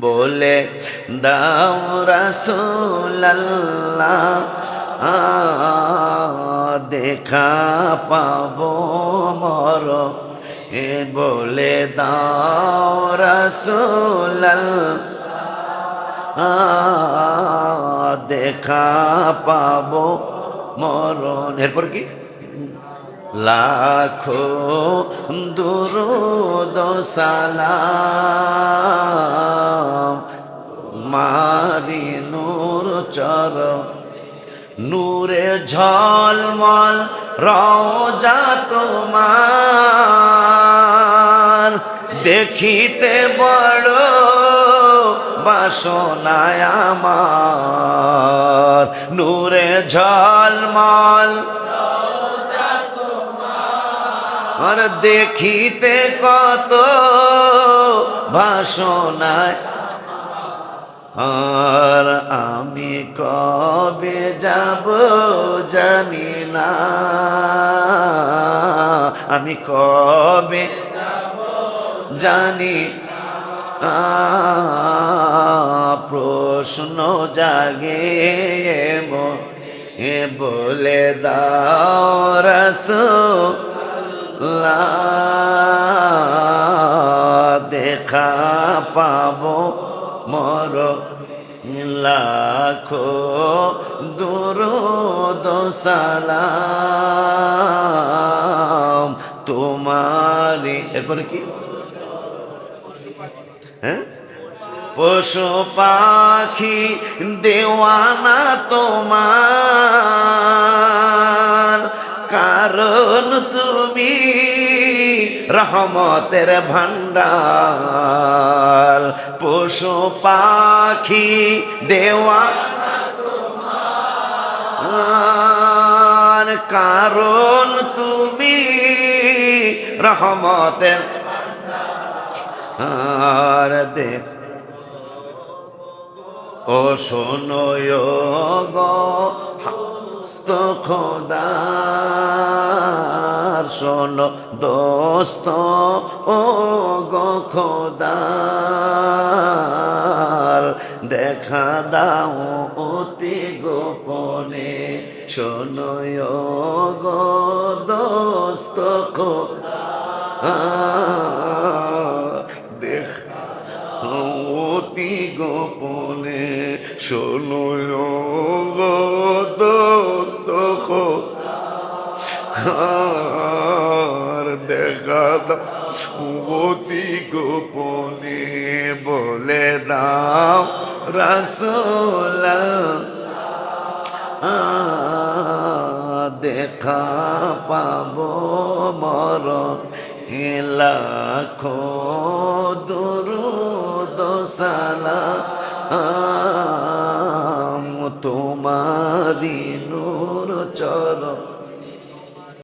বলে দাও রাসূলুল্লাহ দেখা পাবো মর এ বলে দাও রাসূলুল্লাহ দেখা পাবো মরণ। এরপর কি লাখো দুরূদ সালাম মারি নূর চরণ নূরে ঝলমল রওজা তোমার দেখিতে বড় বাসনায় আমার নূরে ঝলমল আর দেখিতে কত বাসনায় আর আমি কবে যাব জানি না আমি কবে জানি প্রশ্ন জাগে এ বলে দাও রাসূলুল্লাহ দেখা পাবো মর লাখো দুরূদ সালাম তোমারি। এরপরে কি হ্যাঁ পশু পাখি দেওয়ানা তোমার কারণ তুমি রহমতের ভান্ডার পশু পাখি দেওয়ানা তোমার কারণ তুমি রহমতের আর দেব ও শোনো গো হস্ত খোদার শোনো দোস্ত ও গো খোদার দেখা দাও অতি গোপনে শোনো গো দোস্ত খোদার দেখা অতি গোপনে শোনো গো দোস্ত খোদার দেখা দাও অতি গোপনে বলে দাও রাসূলুল্লাহ দেখা পাবো মরণ লাখো দুরূদ সালাম তোমারি নূর চরণ